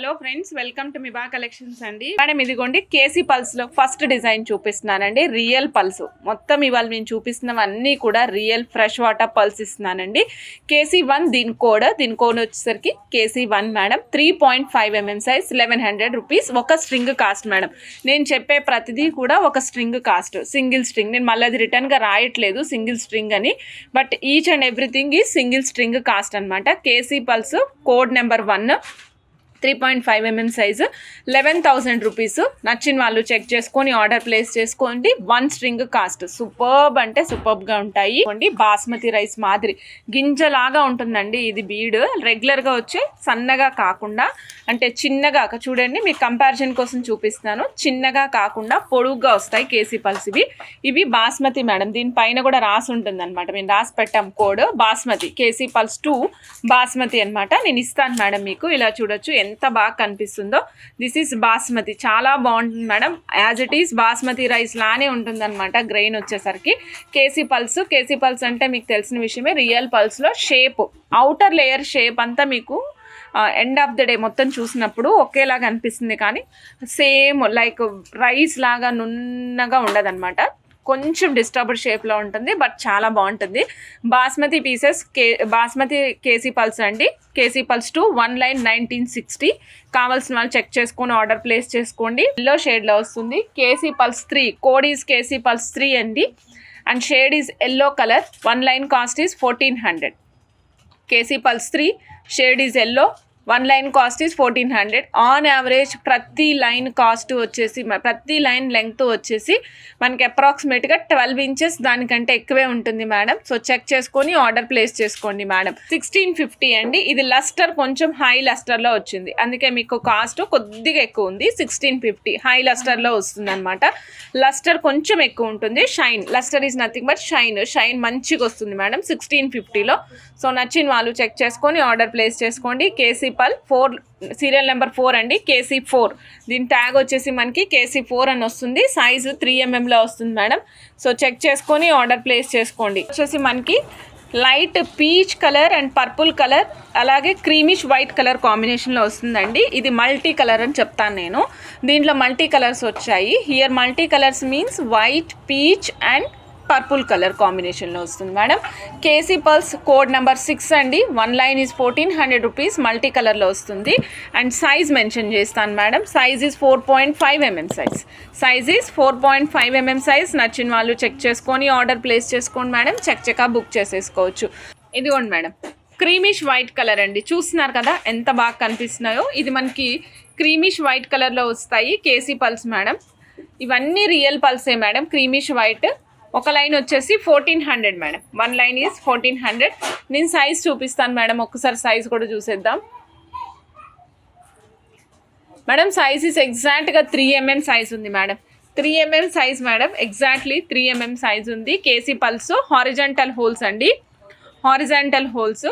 Hello friends, welcome to Miba collections అండి. Madam ఇదిగోండి KC pearls లో ఫస్ట్ డిజైన్ చూపిస్తున్నానండి. రియల్ పల్స్ మొత్తం ఇవాళ నేను చూపిస్తున్నవన్నీ కూడా రియల్ ఫ్రెష్ వాటర్ పల్స్ ఇస్తున్నానండి. KC1 దీని కోడ్ వచ్చేసరికి KC1 madam. 3.5 mm size, 1100 rupees. ఒక స్ట్రింగ్ కాస్ట్ మేడం. నేను చెప్పే ప్రతిదీ కూడా ఒక స్ట్రింగ్ కాస్ట్, సింగిల్ స్ట్రింగ్. నేను మళ్ళీ అది రిటర్న్ గా రాయట్లేదు సింగిల్ స్ట్రింగ్ అని, బట్ ఈచ్ అండ్ ఎవ్రీథింగ్ ఈ సింగిల్ స్ట్రింగ్ కాస్ట్ అనమాట. KC pearls code number 1, 3.5 mm size, 11,000 rupees. నచ్చిన వాళ్ళు చెక్ చేసుకొని ఆర్డర్ ప్లేస్ చేసుకోండి. 1 స్ట్రింగ్ కాస్ట్. సూపర్బ్ అంటే సూపర్బ్గా ఉంటాయి. బాస్మతి రైస్ మాదిరి గింజలాగా ఉంటుందండి ఇది బీడ్. రెగ్యులర్గా వచ్చే సన్నగా కాకుండా, అంటే చిన్నగా చూడండి, మీకు కంపారిజన్ కోసం చూపిస్తాను. చిన్నగా కాకుండా పొడుగ్గా వస్తాయి కేసీ పల్స్. ఇవి బాస్మతి మేడం. దీనిపైన కూడా రాసి ఉంటుంది అనమాట. మేము రాసి పెట్టాం code. Basmati KC pearls 2 basmati అనమాట. నేను ఇస్తాను మేడం మీకు. ఇలా చూడొచ్చు ఎంత బాగా కనిపిస్తుందో. This is basmati. చాలా బాగుంటుంది madam. As it is basmati rice లానే ఉంటుంది అనమాట గ్రెయిన్ వచ్చేసరికి. కేసీ పల్స్ అంటే మీకు తెలిసిన విషయమే. రియల్ పల్స్లో షేప్, అవుటర్ లేయర్ షేప్ అంతా మీకు ఎండ్ ఆఫ్ ద డే మొత్తం చూసినప్పుడు ఒకేలాగా అనిపిస్తుంది, కానీ సేమ్ లైక్ రైస్ లాగా నున్నగా ఉండదన్నమాట. కొంచెం డిస్టర్బ్డ్ షేప్లో ఉంటుంది, బట్ చాలా బాగుంటుంది. Basmati pieces basmati KC pearls అండి. KC pearls 2 1 line 1960. కావాల్సిన వాళ్ళు చెక్ చేసుకొని ఆర్డర్ ప్లేస్ చేసుకోండి. ఎల్లో షేడ్లో వస్తుంది. KC pearls 3 code is KC pearls 3 అండి, and shade is yellow colour. 1 line cost is 1400. KC pearls 3 shade is yellow, 1 line cost is 1400. On average ప్రతి line cost వచ్చేసి, ప్రతి లైన్ లెంగ్త్ వచ్చేసి మనకి అప్రాక్సిమేట్గా 12 ఇంచెస్ దానికంటే ఎక్కువే ఉంటుంది మేడం. సో చెక్ చేసుకొని ఆర్డర్ ప్లేస్ చేసుకోండి మేడం. 1650 అండి. ఇది లస్టర్ కొంచెం హై లస్టర్లో వచ్చింది, అందుకే మీకు కాస్ట్ కొద్దిగా ఎక్కువ ఉంది. 1650 హై లస్టర్లో వస్తుంది అనమాట. లస్టర్ కొంచెం ఎక్కువ ఉంటుంది. Shine, lustre is nothing but shine మంచిగా వస్తుంది మేడం 1650లో. సో నచ్చిన వాళ్ళు చెక్ చేసుకొని ఆర్డర్ ప్లేస్ చేసుకోండి. కేసీ పల్ 4 సీరియల్ నెంబర్ 4 అండి. KC4 దీని ట్యాగ్ వచ్చేసి మనకి KC4 అని వస్తుంది. సైజు 3 mmలో వస్తుంది మేడం. సో చెక్ చేసుకొని ఆర్డర్ ప్లేస్ చేసుకోండి. వచ్చేసి మనకి light peach colour and purple colour, అలాగే క్రీమిష్ వైట్ కలర్ కాంబినేషన్లో వస్తుందండి. ఇది మల్టీ కలర్ అని చెప్తాను నేను. దీంట్లో మల్టీ కలర్స్ వచ్చాయి. Here multi colours means white, peach and purple colour కాంబినేషన్లో వస్తుంది madam. KC pearls code number 6 అండి. 1 లైన్ ఈజ్ 1400 రూపీస్. మల్టీ కలర్లో వస్తుంది. అండ్ సైజ్ మెన్షన్ చేస్తాను madam. Size is 4.5 mm size. Size is 4.5 mm size. నచ్చిన వాళ్ళు check చేసుకొని order place చేసుకోండి మేడం. చెక్కా బుక్ చేసేసుకోవచ్చు. ఇదిగోండి మేడం, క్రీమిష్ వైట్ కలర్ అండి. చూస్తున్నారు కదా ఎంత బాగా కనిపిస్తున్నాయో. ఇది మనకి క్రీమిష్ వైట్ కలర్లో వస్తాయి కేసీ పల్స్ మేడం. ఇవన్నీ రియల్ పల్సే మేడం. Creamish white. ఒక లైన్ వచ్చేసి 1400 మేడం. 1 line is 1400. నేను సైజ్ చూపిస్తాను మేడం. ఒక్కసారి సైజ్ కూడా చూసేద్దాం మేడం. సైజ్ ఈజ్ ఎగ్జాక్ట్గా 3 mm సైజ్ ఉంది madam. 3 mm size madam. Exactly 3 mm size ఉంది. కేసీ పల్స్ హారిజాంటల్ హోల్స్ అండి. హారిజాంటల్ హోల్స్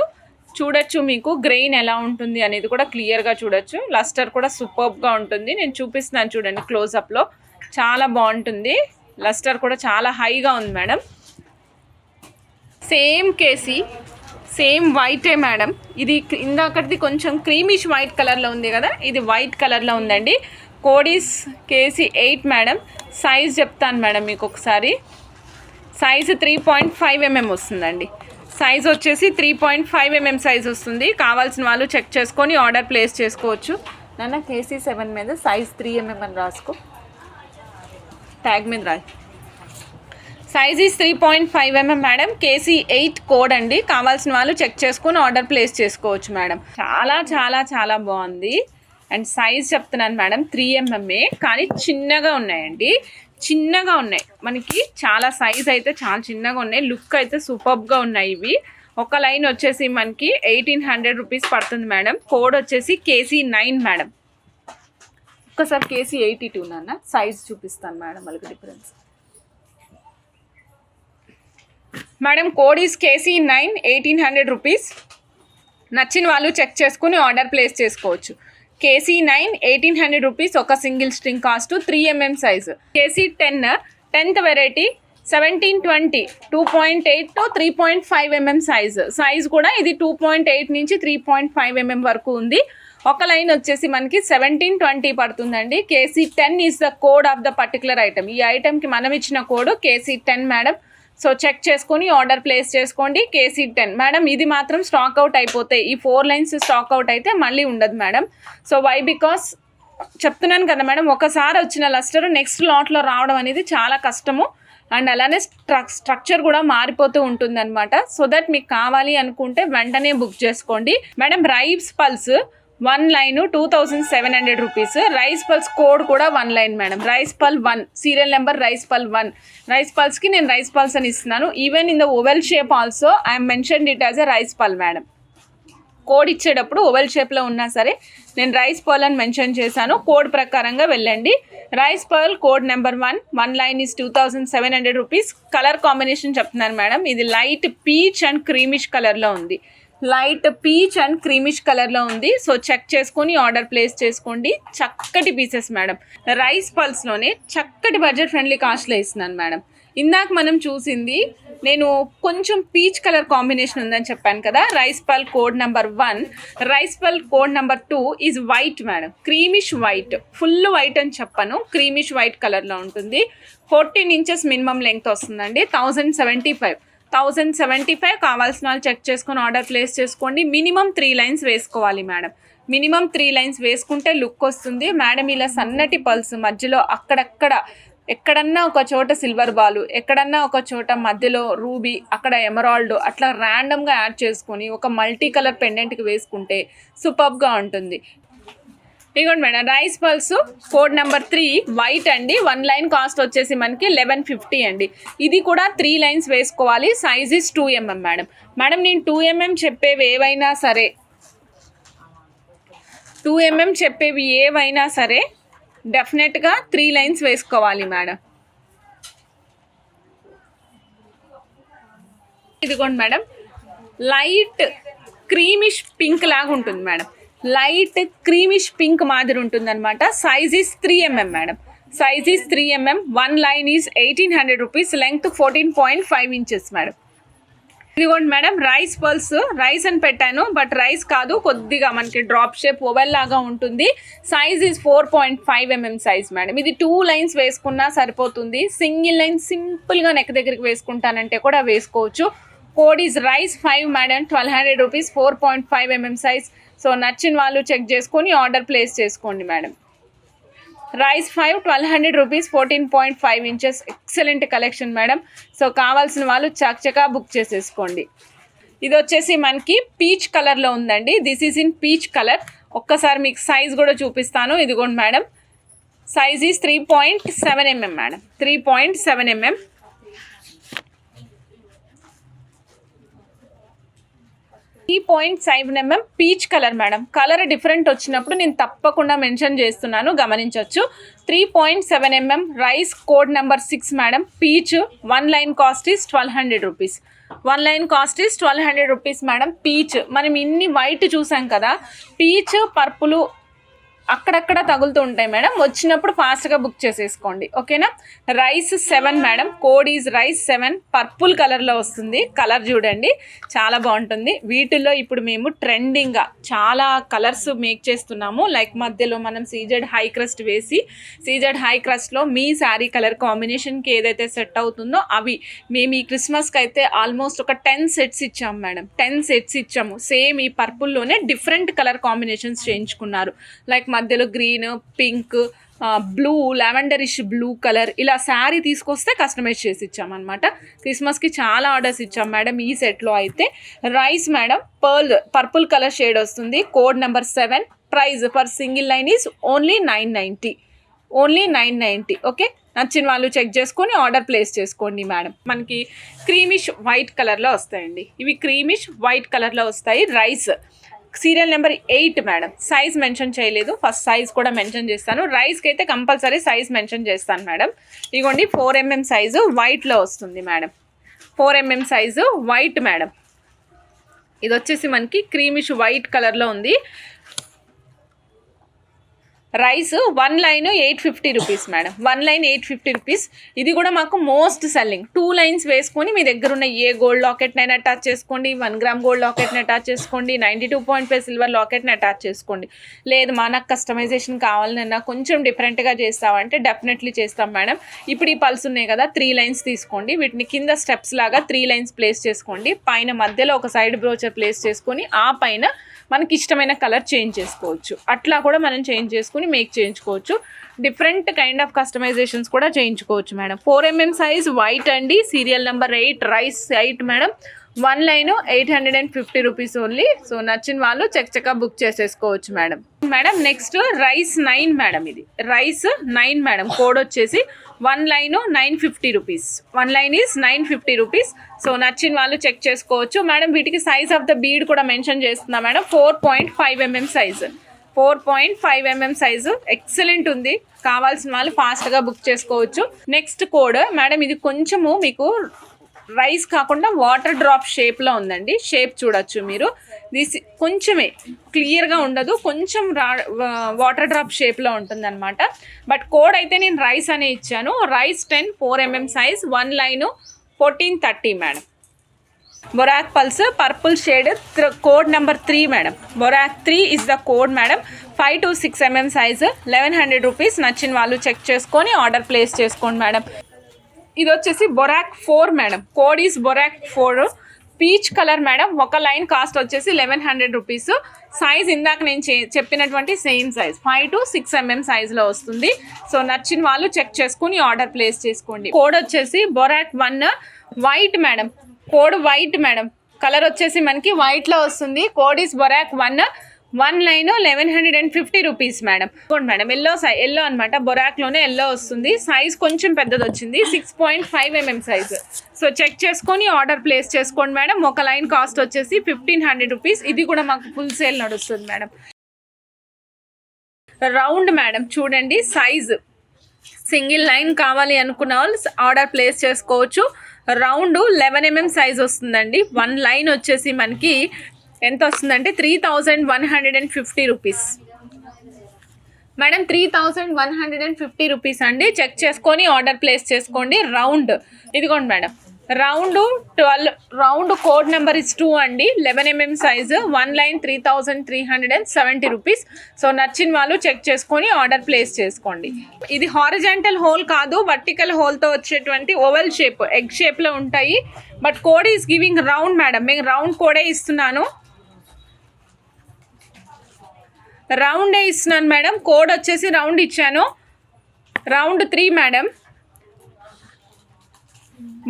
చూడొచ్చు. మీకు గ్రెయిన్ ఎలా ఉంటుంది అనేది కూడా క్లియర్గా చూడొచ్చు. లస్టర్ కూడా సూపర్బ్గా ఉంటుంది. నేను చూపిస్తున్నాను చూడండి క్లోజప్లో. చాలా బాగుంటుంది. లస్టర్ కూడా చాలా హైగా ఉంది మేడం. సేమ్ కేసీ, సేమ్ వైటే మేడం. ఇది ఇందాకటిది కొంచెం క్రీమిష్ వైట్ కలర్లో ఉంది కదా, ఇది వైట్ కలర్లో ఉందండి. కోడీస్ KC8 మేడం. సైజ్ చెప్తాను మేడం మీకు ఒకసారి. సైజు 3.5 mm వస్తుందండి. సైజ్ వచ్చేసి 3.5 mm సైజ్ వస్తుంది. కావాల్సిన వాళ్ళు చెక్ చేసుకొని ఆర్డర్ ప్లేస్ చేసుకోవచ్చు. నాన్న KC7 మీద సైజ్ 3 mm అని రాసుకో, ట్యాగ్ మీద రాయి. Size is 3.5 mm madam. KC8 code అండి. కావాల్సిన వాళ్ళు చెక్ చేసుకొని ఆర్డర్ ప్లేస్ చేసుకోవచ్చు మేడం. చాలా చాలా చాలా బాగుంది. అండ్ సైజ్ చెప్తున్నాను మేడం 3 mm, కానీ చిన్నగా ఉన్నాయండి. చిన్నగా ఉన్నాయి మనకి. చాలా సైజ్ అయితే చాలా చిన్నగా ఉన్నాయి. లుక్ అయితే సూపర్బ్గా ఉన్నాయి ఇవి. ఒక లైన్ వచ్చేసి మనకి 1800 రూపీస్ పడుతుంది మేడం. కోడ్ వచ్చేసి KC9 మేడం. ఒక్కసారి KC82 నాన్న సైజ్ చూపిస్తాను మేడం. వాళ్ళకి difference madam. Code is KC9, 1800 rupees. నచ్చిన వాళ్ళు చెక్ చేసుకుని ఆర్డర్ ప్లేస్ చేసుకోవచ్చు. KC9 1800 rupees. ఒక single string cost. 3 mm size. KC10 10th variety 1720 2.8 to 3.5 mm size కూడా ఇది 2.8 నుంచి 3.5 mm వరకు ఉంది. ఒక లైన్ వచ్చేసి మనకి 1720 పడుతుందండి. KC10 is the code of the particular item. ఈ ఐటమ్కి మనం ఇచ్చిన code KC10 madam. So check చేసుకొని ఆర్డర్ ప్లేస్ చేసుకోండి. KC10 madam. ఇది మాత్రం స్టాక్ అవుట్ అయిపోతాయి. ఈ 4 లైన్స్ స్టాక్ అవుట్ అయితే మళ్ళీ ఉండదు మేడం. సో వై బికాస్ చెప్తున్నాను కదా మేడం, ఒకసారి వచ్చిన లస్టర్ నెక్స్ట్ లాట్లో రావడం అనేది చాలా కష్టము. అండ్ అలానే స్ట్రక్చర్ కూడా మారిపోతూ ఉంటుంది అనమాట. సో దట్ మీకు కావాలి అనుకుంటే వెంటనే బుక్ చేసుకోండి madam. Rice pearls 1 line 2700 rupees. Rice pearls code కూడా 1 లైన్ మేడం. రైస్ పల్ 1 సీరియల్ నెంబర్ రైస్ పల్ 1. రైస్ పల్స్కి నేను రైస్ పల్స్ అని ఇస్తున్నాను. Even in the oval shape also I'm mention it as a rice pearl madam. Code ఇచ్చేటప్పుడు oval షేప్లో ఉన్నా సరే నేను రైస్ పర్ల్ అని మెన్షన్ చేశాను. కోడ్ ప్రకారంగా వెళ్ళండి. Rice pearl code number 1 line is 2700 rupees. Colour combination చెప్తున్నాను మేడం. ఇది లైట్ పీచ్ అండ్ క్రీమిష్ కలర్లో ఉంది. లైట్ పీచ్ అండ్ క్రీమిష్ కలర్లో ఉంది. సో చెక్ చేసుకొని ఆర్డర్ ప్లేస్ చేసుకోండి. చక్కటి పీసెస్ మేడం. రైస్ పల్స్లోనే చక్కటి బడ్జెట్ ఫ్రెండ్లీ కాస్ట్లో ఇస్తున్నాను మేడం. ఇందాక మనం చూసింది నేను కొంచెం పీచ్ కలర్ కాంబినేషన్ ఉందని చెప్పాను కదా. రైస్ పల్ కోడ్ నెంబర్ 1. రైస్ పల్ code number 2 is white madam. Creamish white, full white అని చెప్పను, క్రీమిష్ వైట్ కలర్లో ఉంటుంది. 14 ఇంచెస్ మినిమం లెంగ్త్ వస్తుందండి. 1075 కావాల్సిన వాళ్ళు చెక్ చేసుకొని ఆర్డర్ ప్లేస్ చేసుకోండి. మినిమం 3 లైన్స్ వేసుకోవాలి మేడం. మినిమం 3 లైన్స్ వేసుకుంటే లుక్ వస్తుంది మేడం. ఇలా సన్నటి పల్స్ మధ్యలో అక్కడక్కడ ఎక్కడన్నా ఒక చోట సిల్వర్ బాలు, ఎక్కడన్నా ఒక చోట మధ్యలో రూబీ, అక్కడ ఎమరాల్డ్, అట్లా ర్యాండమ్గా యాడ్ చేసుకొని ఒక మల్టీ కలర్ పెండెంట్కి వేసుకుంటే సూపర్గా ఉంటుంది. ఇదిగోండి madam. Rice pearls code number 3 white అండి. 1 లైన్ కాస్ట్ వచ్చేసి మనకి 1150 అండి. ఇది కూడా 3 లైన్స్ వేసుకోవాలి. Size is 2mm madam. Madam నేను 2mm చెప్పేవి ఏవైనా సరే డెఫినెట్గా 3 లైన్స్ వేసుకోవాలి మేడం. ఇదిగోండి మేడం. లైట్ క్రీమిష్ పింక్ లాగా ఉంటుంది మేడం. లైట్ క్రీమిష్ పింక్ మాదిరి ఉంటుంది అనమాట. Size is 3mm madam. Size is 3mm. 1 line is 1800 rupees. Length 14.5 inches madam. ఇదిగోండి మేడం. రైస్ పల్స్, రైస్ అని పెట్టాను బట్ రైస్ కాదు, కొద్దిగా మనకి డ్రాప్ షేప్ ఓవెల్ లాగా ఉంటుంది. Size is 4.5mm size madam. ఇది 2 లైన్స్ వేసుకున్నా సరిపోతుంది. సింగిల్ లైన్ సింపుల్గా నెక్ దగ్గరికి వేసుకుంటానంటే కూడా వేసుకోవచ్చు. Code is rice 5 madam. 1200 rupees. 4.5mm size. So నచ్చిన వాళ్ళు చెక్ చేసుకొని ఆర్డర్ ప్లేస్ చేసుకోండి madam. Rice 5 1200 rupees. 14.5 inches. Excellent collection madam. So కావాల్సిన వాళ్ళు చక్కగా బుక్ చేసేసుకోండి. ఇది వచ్చేసి మనకి పీచ్ కలర్లో ఉందండి. This is in peach colour. ఒక్కసారి మీకు సైజ్ కూడా చూపిస్తాను. ఇదిగోండి madam. Size is 3.7mm madam. 3.7mm. 3.7mm peach colour madam. Colour different వచ్చినప్పుడు నేను తప్పకుండా మెన్షన్ చేస్తున్నాను, గమనించవచ్చు. 3.7mm rice code number 6 madam. Peach 1 line cost is 1200 rupees. 1 line cost is 1200 rupees madam. Peach మనం ఇన్ని వైట్ చూసాం కదా, పీచ్ పర్పుల్ అక్కడక్కడ తగులుతూ ఉంటాయి మేడం. వచ్చినప్పుడు ఫాస్ట్గా బుక్ చేసేసుకోండి, ఓకేనా. Rice 7 madam. Code is rice 7. Purple కలర్లో వస్తుంది. కలర్ చూడండి చాలా బాగుంటుంది. వీటిల్లో ఇప్పుడు మేము ట్రెండింగ్గా చాలా కలర్స్ మేక్ చేస్తున్నాము. లైక్ మధ్యలో మనం సీజెడ్ హై క్రస్ట్ వేసి, సీజెడ్ హై క్రస్ట్లో మీ శారీ కలర్ కాంబినేషన్కి ఏదైతే సెట్ అవుతుందో అవి మేము ఈ క్రిస్మస్కి అయితే ఆల్మోస్ట్ ఒక 10 సెట్స్ ఇచ్చాము మేడం. 10 సెట్స్ ఇచ్చాము. సేమ్ ఈ పర్పుల్లోనే డిఫరెంట్ కలర్ కాంబినేషన్స్ చేయించుకున్నారు. లైక్ మధ్యలో green, pink, blue, lavenderish blue colour, ఇలా శారీ తీసుకొస్తే కస్టమైజ్ చేసి ఇచ్చామన్నమాట. క్రిస్మస్కి చాలా ఆర్డర్స్ ఇచ్చాం మేడం. ఈ సెట్లో అయితే rice madam purple colour shade వస్తుంది. Code number 7. Price per single line is only 990. Only 990. Okay. నచ్చిన వాళ్ళు చెక్ చేసుకొని ఆర్డర్ ప్లేస్ చేసుకోండి మేడం. మనకి క్రీమిష్ వైట్ కలర్లో వస్తాయండి. ఇవి క్రీమిష్ వైట్ కలర్లో వస్తాయి. Rice serial number 8 madam. Size mention చేయలేదు, ఫస్ట్ సైజ్ కూడా మెన్షన్ చేస్తాను. రైస్కి అయితే కంపల్సరీ సైజ్ మెన్షన్ చేస్తాను మేడం. ఇదిగోండి 4mm సైజు వైట్లో వస్తుంది madam. 4mm size white madam. ఇది వచ్చేసి మనకి క్రీమిష్ వైట్ కలర్లో ఉంది. Rice 1 line 850 rupees madam. 1 line 850 rupees. ఇది కూడా మాకు మోస్ట్ సెల్లింగ్. 2 లైన్స్ వేసుకొని మీ దగ్గర ఉన్న ఏ గోల్డ్ లాకెట్నైనా అటాచ్ చేసుకోండి, 1 గ్రామ్ గోల్డ్ లాకెట్ని అటాచ్ చేసుకోండి, 92.5 సిల్వర్ లాకెట్ని అటాచ్ చేసుకోండి. లేదు మనకు కస్టమైజేషన్ కావాలన్నా కొంచెం డిఫరెంట్గా చేస్తామంటే డెఫినెట్లీ చేస్తాం మేడం. ఇప్పుడు ఈ పల్స్ ఉన్నాయి కదా, 3 లైన్స్ తీసుకోండి, వీటిని కింద స్టెప్స్ లాగా 3 లైన్స్ ప్లేస్ చేసుకోండి, పైన మధ్యలో ఒక సైడ్ బ్రోచర్ ప్లేస్ చేసుకొని ఆ పైన మనకి ఇష్టమైన కలర్ చేంజ్ చేసుకోవచ్చు. అట్లా కూడా మనం చేంజ్ చేసుకుని మేక్ చేయించుకోవచ్చు. డిఫరెంట్ కైండ్ ఆఫ్ కస్టమైజేషన్స్ కూడా చేయించుకోవచ్చు మేడం. 4mm సైజ్ వైట్ అండి, serial number 8 rice 8 madam. 1 line 850 rupees only. So నచ్చిన వాళ్ళు చక్కగా బుక్ చేసేసుకోవచ్చు madam. Madam next rice 9 madam. ఇది రైస్ 9 మేడం. కోడ్ వచ్చేసి 1 line 950 rupees. 1 line is 950 rupees. So నచ్చిన వాళ్ళు చెక్ చేసుకోవచ్చు మేడం. వీటికి సైజ్ ఆఫ్ ద బీడ్ కూడా మెన్షన్ చేస్తున్నా madam. 4.5mm size. 4.5mm size excellent ఉంది. కావాల్సిన వాళ్ళు ఫాస్ట్గా బుక్ చేసుకోవచ్చు. నెక్స్ట్ కోడ్ మేడం, ఇది కొంచెము మీకు రైస్ కాకుండా వాటర్ డ్రాప్ షేప్లో ఉందండి. షేప్ చూడొచ్చు మీరు. ఇది కొంచెమే క్లియర్గా ఉండదు, కొంచెం వాటర్ డ్రాప్ షేప్లో ఉంటుంది అనమాట. బట్ కోడ్ అయితే నేను రైస్ అనే ఇచ్చాను. Rice 10 4mm size. 1 line 1430 madam. Baroque pearls purple shade, code number 3 madam. Baroque 3 is the code madam. 5 to 6mm size. 1100 rupees. నచ్చిన వాళ్ళు చెక్ చేసుకొని ఆర్డర్ ప్లేస్ చేసుకోండి మేడం. ఇది వచ్చేసి baroque 4 madam. Code is baroque 4. Peach colour madam. ఒక line cost వచ్చేసి 1100 rupees. Size ఇందాక నేను చెప్పినటువంటి సేమ్ సైజ్ 5 to 6mm సైజ్లో వస్తుంది. సో నచ్చిన వాళ్ళు చెక్ చేసుకుని ఆర్డర్ ప్లేస్ చేసుకోండి. కోడ్ వచ్చేసి baroque 1 white madam. Code white madam. Colour వచ్చేసి మనకి వైట్లో వస్తుంది. Code is baroque 1 line 1150 rupees madam. Madam yellow అనమాట. బొరాక్లోనే ఎల్లో వస్తుంది. సైజ్ కొంచెం పెద్దది వచ్చింది. 6.5mm size. సో చెక్ చేసుకొని ఆర్డర్ ప్లేస్ చేసుకోండి మేడం. ఒక లైన్ కాస్ట్ వచ్చేసి 1500 రూపీస్. ఇది కూడా మాకు ఫుల్ సేల్ నడుస్తుంది మేడం. రౌండ్ మేడం చూడండి, సైజ్ సింగిల్ లైన్ కావాలి అనుకున్న వాళ్ళు ఆర్డర్ ప్లేస్ చేసుకోవచ్చు. రౌండ్ 11mm సైజ్ వస్తుందండి. 1 లైన్ వచ్చేసి మనకి ఎంత వస్తుందంటే 3150 రూపీస్ మేడం. 3150 రూపీస్ అండి. చెక్ చేసుకొని ఆర్డర్ ప్లేస్ చేసుకోండి. రౌండ్ ఇదిగోండి madam. Round 12 round code number is 2 అండి. 11mm size. 1 line 3370 rupees. So నచ్చిన వాళ్ళు చెక్ చేసుకొని ఆర్డర్ ప్లేస్ చేసుకోండి. ఇది హారిజాంటల్ హోల్ కాదు, వర్టికల్ హోల్తో వచ్చేటువంటి ఓవెల్ షేప్, ఎగ్ షేప్లో ఉంటాయి. But code is giving round madam. మేము రౌండ్ కోడే ఇస్తున్నాను. రౌండే ఇస్తున్నాను మేడం. కోడ్ వచ్చేసి రౌండ్ ఇచ్చాను. Round 3 madam.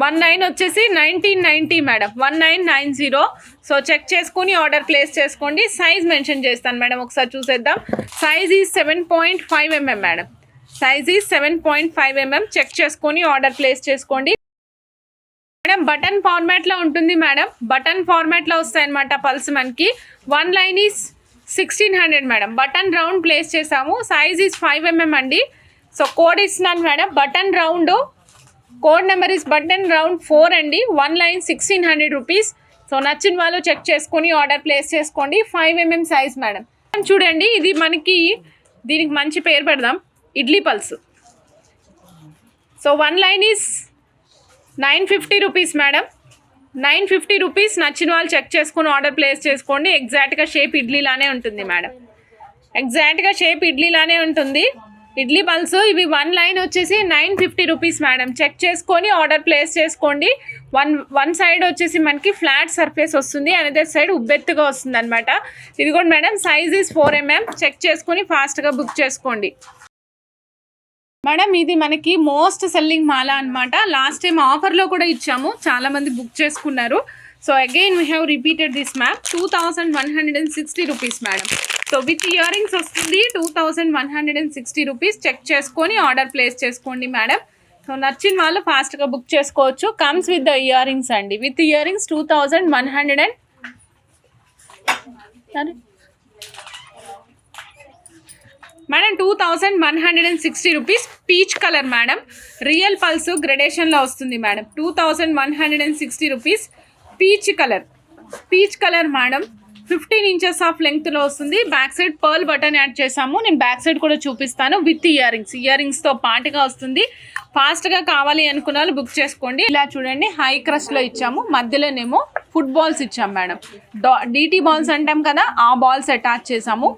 1 లైన్ వచ్చేసి 1990 మేడం. 1990. సో చెక్ చేసుకుని ఆర్డర్ ప్లేస్ చేసుకోండి. సైజ్ మెన్షన్ చేస్తాను మేడం, ఒకసారి చూసేద్దాం. Size is 7.5mm madam. Size is 7.5mm. Check చేసుకొని ఆర్డర్ ప్లేస్ చేసుకోండి మేడం. బటన్ ఫార్మాట్లో ఉంటుంది మేడం. బటన్ ఫార్మాట్లో వస్తాయి అన్నమాట పల్స్ మనకి. 1 line is 1600 madam. Button round place చేసాము. సైజ్ ఈజ్ 5mm అండి. సో కోడ్ ఇస్తున్నాను madam. Button round code number is button round 4 అండి. 1 లైన్ 1600 రూపీస్. సో నచ్చిన వాళ్ళు చెక్ చేసుకొని ఆర్డర్ ప్లేస్ చేసుకోండి. 5mm size madam. చూడండి, ఇది మనకి దీనికి మంచి పేరు పెడదాం, idli pulse. So 1 line is 950 rupees madam. 950 rupees. నచ్చిన వాళ్ళు చెక్ చేసుకుని ఆర్డర్ ప్లేస్ చేసుకోండి. ఎగ్జాక్ట్గా షేప్ ఇడ్లీలానే ఉంటుంది మేడం. ఎగ్జాక్ట్గా షేప్ ఇడ్లీలానే ఉంటుంది. ఇడ్లీ పల్స్ ఇవి 1 లైన్ వచ్చేసి 950 రూపీస్ మేడం. చెక్ చేసుకొని ఆర్డర్ ప్లేస్ చేసుకోండి. వన్ సైడ్ వచ్చేసి మనకి ఫ్లాట్ సర్ఫేస్ వస్తుంది, అనదర్ సైడ్ ఉబ్బెత్తుగా వస్తుంది అనమాట. ఇదిగోండి madam. Size is 4mm. Check చేసుకొని ఫాస్ట్గా బుక్ చేసుకోండి మేడం. ఇది మనకి మోస్ట్ సెల్లింగ్ మాల అనమాట. లాస్ట్ టైం ఆఫర్లో కూడా ఇచ్చాము, చాలామంది బుక్ చేసుకున్నారు. So again we have repeated this ma'am. 2160 rupees madam. So with earrings వస్తుంది 2160 రూపీస్. చెక్ చేసుకొని ఆర్డర్ ప్లేస్ చేసుకోండి మేడం. సో నచ్చిన వాళ్ళు ఫాస్ట్గా బుక్ చేసుకోవచ్చు. Comes with the earrings అండి. With earrings 2100 madam. 2160 rupees. Peach colour madam. Real pearls గ్రెడేషన్లో వస్తుంది madam. 2160 rupees. Peach colour madam. 15 inches of లెంగ్త్లో వస్తుంది. Back side pearl button add చేసాము. నేను బ్యాక్ సైడ్ కూడా చూపిస్తాను విత్ ఇయరింగ్స్తో పాటుగా వస్తుంది. ఫాస్ట్గా కావాలి అనుకున్న వాళ్ళు బుక్ చేసుకోండి. ఇలా చూడండి, హై క్రస్ట్లో ఇచ్చాము, మధ్యలోనేమో ఫుట్బాల్స్ ఇచ్చాం మేడం. DT బాల్స్ అంటాం కదా, ఆ బాల్స్ అటాచ్ చేసాము.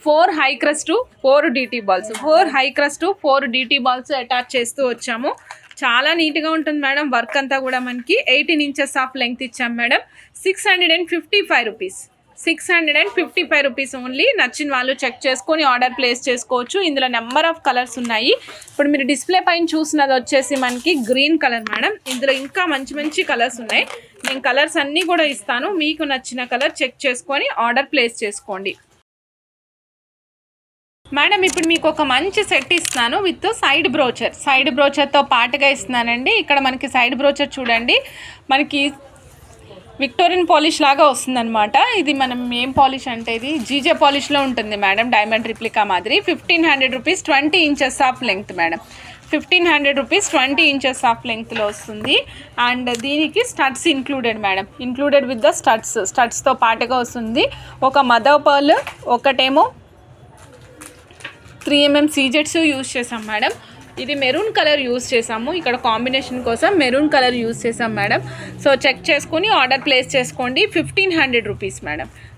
4 high crust 4 DT balls, 4 high crust 4 DT balls attach చేస్తూ వచ్చాము. చాలా నీట్గా ఉంటుంది మేడం. వర్క్ అంతా కూడా మనకి 18 ఇంచెస్ ఆఫ్ లెంగ్త్ ఇచ్చాం మేడం. 655 rupees, 655 rupees only. నచ్చిన వాళ్ళు చెక్ చేసుకొని ఆర్డర్ ప్లేస్ చేసుకోవచ్చు. ఇందులో నెంబర్ ఆఫ్ కలర్స్ ఉన్నాయి. ఇప్పుడు మీరు డిస్ప్లే పైన చూసినది వచ్చేసి మనకి గ్రీన్ కలర్ మేడం. ఇందులో ఇంకా మంచి మంచి కలర్స్ ఉన్నాయి. నేను కలర్స్ అన్నీ కూడా ఇస్తాను. మీకు నచ్చిన కలర్ చెక్ చేసుకొని ఆర్డర్ ప్లేస్ చేసుకోండి మేడం. ఇప్పుడు మీకు ఒక మంచి సెట్ ఇస్తున్నాను విత్ సైడ్ బ్రోచర్తో పాటుగా ఇస్తున్నానండి. ఇక్కడ మనకి సైడ్ బ్రోచర్ చూడండి, మనకి విక్టోరియన్ పాలిష్ లాగా వస్తుందన్నమాట. ఇది మనం ఏం పాలిష్ అంటే ఇది జీజే పాలిష్లో ఉంటుంది మేడం, డైమండ్ రిప్లికా మాదిరి. 1500 rupees 20 inches of length madam. 1500 rupees 20 inches of లెంగ్త్లో వస్తుంది. అండ్ దీనికి studs included madam, included with the స్టడ్స్తో పాటుగా వస్తుంది. ఒక మదర్ పర్ల్, ఒకటేమో 3mm సీజెట్స్ యూజ్ చేసాం మేడం. ఇది మెరూన్ కలర్ యూజ్ చేసాము, ఇక్కడ కాంబినేషన్ కోసం మెరూన్ కలర్ యూజ్ చేసాం మేడం. సో చెక్ చేసుకుని ఆర్డర్ ప్లేస్ చేసుకోండి. 1500 రూపీస్ మేడం.